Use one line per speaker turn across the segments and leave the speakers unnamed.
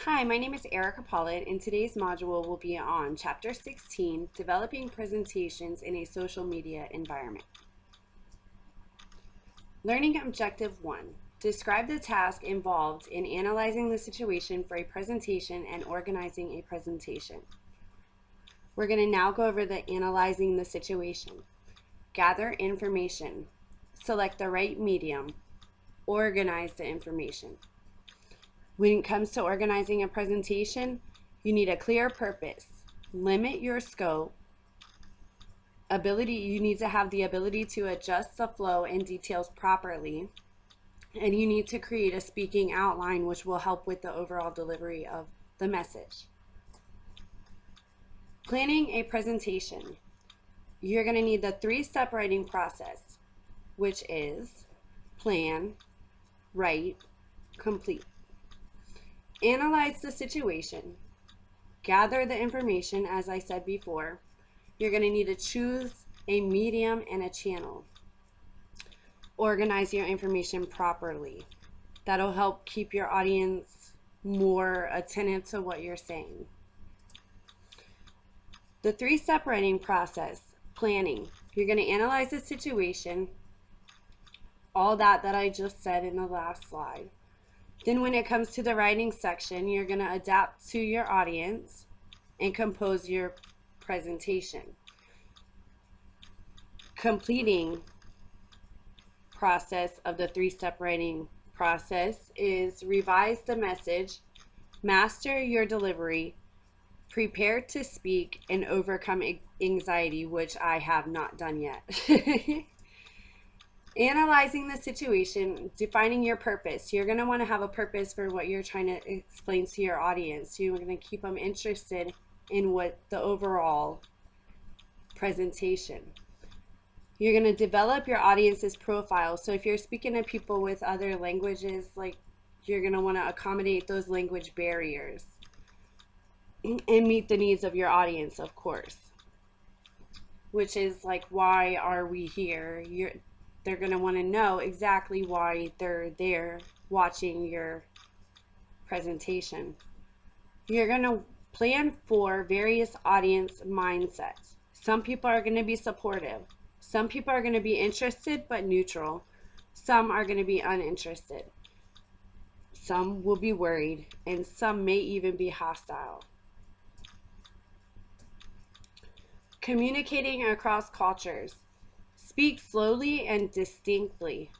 Hi, my name is Erica Pollitt, and today's module will be on Chapter 16, Developing Presentations in a Social Media Environment. Learning Objective 1. Describe the task involved in analyzing the situation for a presentation and organizing a presentation. We're going to now go over the analyzing the situation. Gather information. Select the right medium. Organize the information. When it comes to organizing a presentation, you need a clear purpose. Limit your scope. You need to have the ability to adjust the flow and details properly. And you need to create a speaking outline which will help with the overall delivery of the message. Planning a presentation. You're going to need the 3-step writing process, which is plan, write, complete. Analyze the situation. Gather the information, as I said before. You're going to need to choose a medium and a channel. Organize your information properly. That'll help keep your audience more attentive to what you're saying. The 3-step writing process, planning. You're going to analyze the situation, all that I just said in the last slide. Then when it comes to the writing section, you're going to adapt to your audience and compose your presentation. Completing process of the 3-step writing process is revise the message, master your delivery, prepare to speak, and overcome anxiety, which I have not done yet. Analyzing the situation, defining your purpose. You're going to want to have a purpose for what you're trying to explain to your audience. You're going to keep them interested in what the overall presentation. You're going to develop your audience's profile. So if you're speaking to people with other languages, you're going to want to accommodate those language barriers and meet the needs of your audience, of course, which is why are we here? They're going to want to know exactly why they're there watching your presentation. You're going to plan for various audience mindsets. Some people are going to be supportive. Some people are going to be interested but neutral. Some are going to be uninterested. Some will be worried, and some may even be hostile. Communicating across cultures. Speak slowly and distinctly.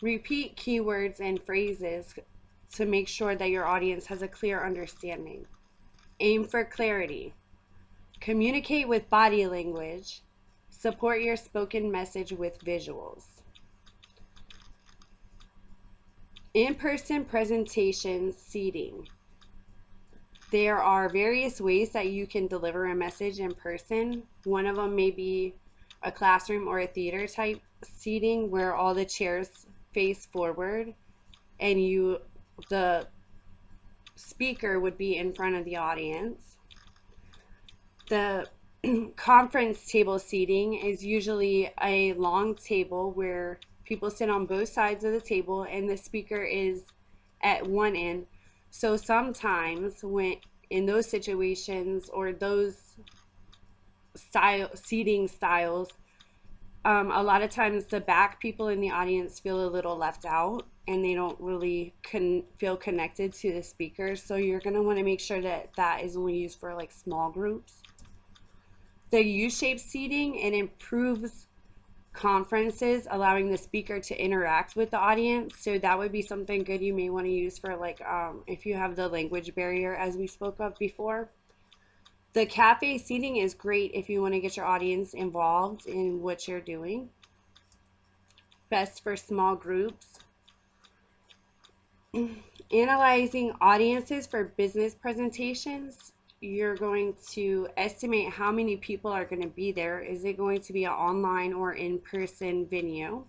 Repeat keywords and phrases to make sure that your audience has a clear understanding. Aim for clarity. Communicate with body language. Support your spoken message with visuals. In-person presentation seating. There are various ways that you can deliver a message in person. One of them may be a classroom or a theater type seating where all the chairs face forward and the speaker would be in front of the audience. The conference table seating is usually a long table where people sit on both sides of the table and the speaker is at one end. So sometimes when in those situations or those seating styles, a lot of times the back people in the audience feel a little left out and they don't really feel connected to the speaker. So you're going to want to make sure that that is only used for small groups. The U-shaped seating, it improves conferences, allowing the speaker to interact with the audience. So that would be something good you may want to use for if you have the language barrier as we spoke of before. The cafe seating is great if you want to get your audience involved in what you're doing. Best for small groups. Analyzing audiences for business presentations. You're going to estimate how many people are going to be there. Is it going to be an online or in-person venue?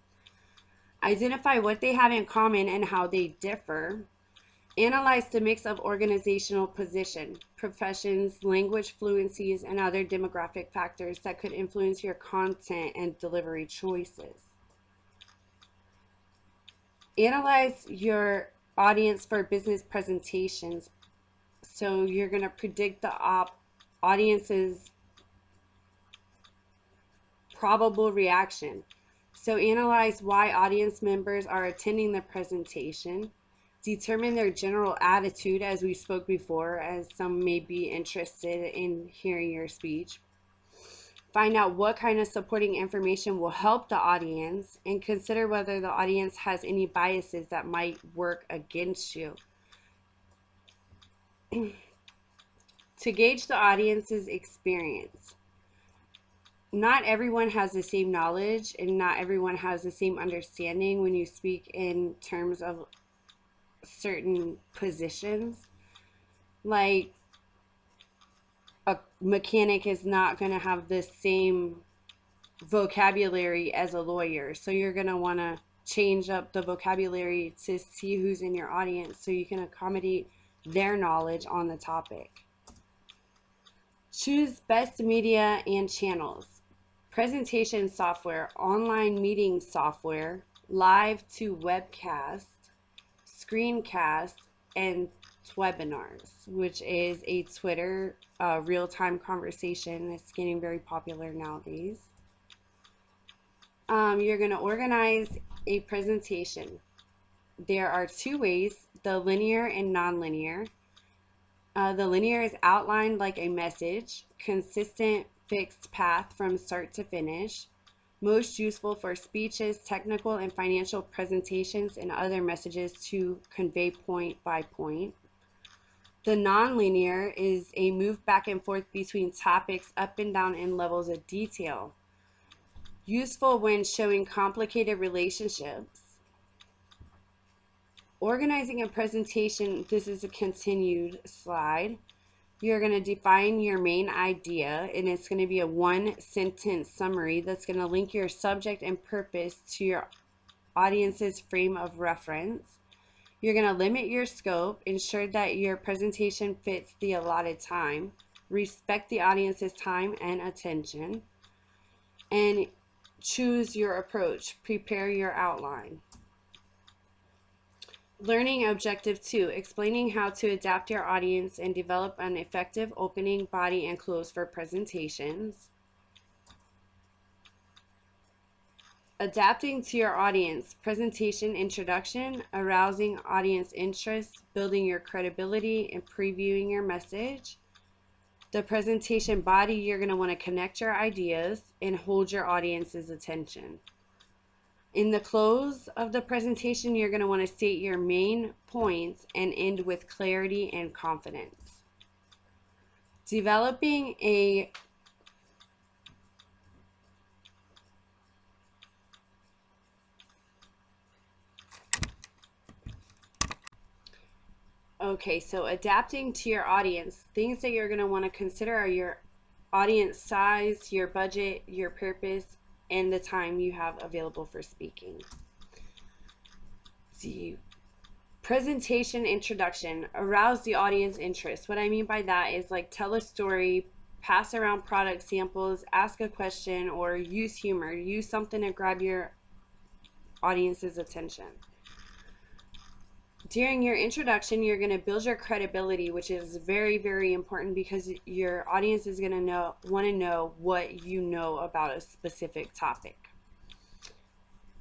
Identify what they have in common and how they differ. Analyze the mix of organizational position, professions, language fluencies, and other demographic factors that could influence your content and delivery choices. Analyze your audience for business presentations. So you're going to predict the audience's probable reaction. So analyze why audience members are attending the presentation. Determine their general attitude, as we spoke before, as some may be interested in hearing your speech. Find out what kind of supporting information will help the audience, and consider whether the audience has any biases that might work against you. To gauge the audience's experience. Not everyone has the same knowledge and not everyone has the same understanding when you speak in terms of certain positions. Like a mechanic is not going to have the same vocabulary as a lawyer. So you're going to want to change up the vocabulary to see who's in your audience so you can accommodate their knowledge on the topic. Choose best media and channels. Presentation software, online meeting software, live to webcast, screencast, and webinars, which is a Twitter real-time conversation that's getting very popular nowadays. You're going to organize a presentation. There are two ways, the linear and non-linear. The linear is outlined like a message, consistent fixed path from start to finish, most useful for speeches, technical and financial presentations, and other messages to convey point by point. The non-linear is a move back and forth between topics up and down in levels of detail, useful when showing complicated relationships. Organizing a presentation, this is a continued slide. You're going to define your main idea, and it's going to be a one-sentence summary that's going to link your subject and purpose to your audience's frame of reference. You're going to limit your scope, ensure that your presentation fits the allotted time, respect the audience's time and attention, and choose your approach. Prepare your outline. Learning objective 2, explaining how to adapt your audience and develop an effective opening, body, and close for presentations. Adapting to your audience, presentation introduction, arousing audience interest, building your credibility, and previewing your message. The presentation body, you're going to want to connect your ideas and hold your audience's attention. In the close of the presentation, you're going to want to state your main points and end with clarity and confidence. Developing a so adapting to your audience, things that you're going to want to consider are your audience size, your budget, your purpose, and the time you have available for speaking. The presentation introduction, arouse the audience interest. What I mean by that is like tell a story, pass around product samples, ask a question, or use humor. Use something to grab your audience's attention. During your introduction, you're going to build your credibility, which is very, very important because your audience is going to want to know what you know about a specific topic.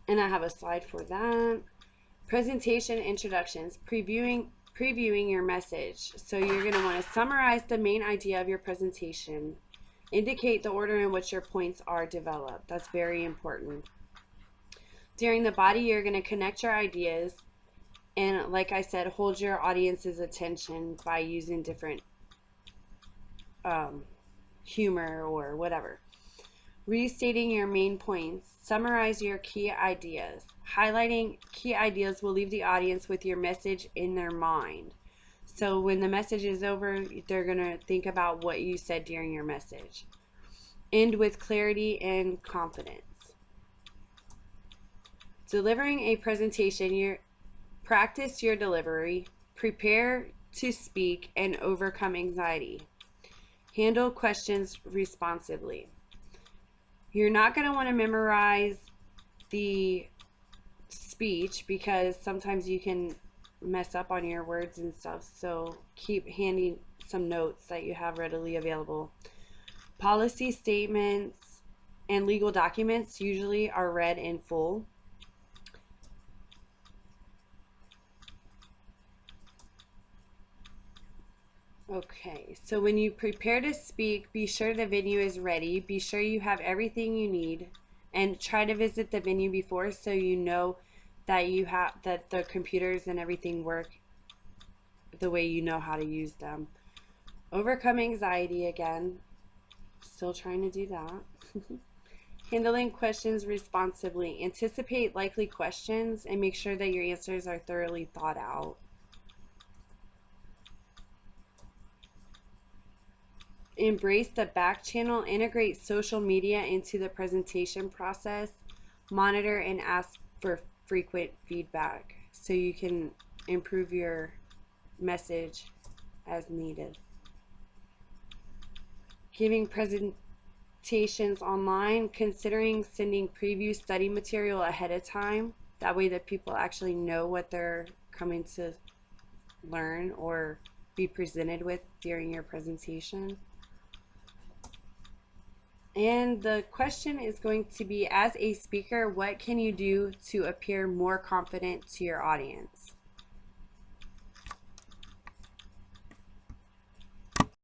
And I have a slide for that. Presentation introductions, previewing your message. So you're going to want to summarize the main idea of your presentation. Indicate the order in which your points are developed. That's very important. During the body, you're going to connect your ideas. And like I said, hold your audience's attention by using different humor or whatever. Restating your main points. Summarize your key ideas. Highlighting key ideas will leave the audience with your message in their mind. So when the message is over, they're going to think about what you said during your message. End with clarity and confidence. Delivering a presentation, practice your delivery, prepare to speak, and overcome anxiety. Handle questions responsibly. You're not going to want to memorize the speech because sometimes you can mess up on your words and stuff. So keep handy some notes that you have readily available. Policy statements and legal documents usually are read in full. Okay, so when you prepare to speak, be sure the venue is ready. Be sure you have everything you need, and try to visit the venue before so you know that that the computers and everything work the way you know how to use them. Overcome anxiety again. Still trying to do that. Handling questions responsibly. Anticipate likely questions and make sure that your answers are thoroughly thought out. Embrace the back channel. Integrate social media into the presentation process. Monitor and ask for frequent feedback so you can improve your message as needed. Giving presentations online, considering sending preview study material ahead of time. That way that people actually know what they're coming to learn or be presented with during your presentation. And the question is going to be, as a speaker, what can you do to appear more confident to your audience?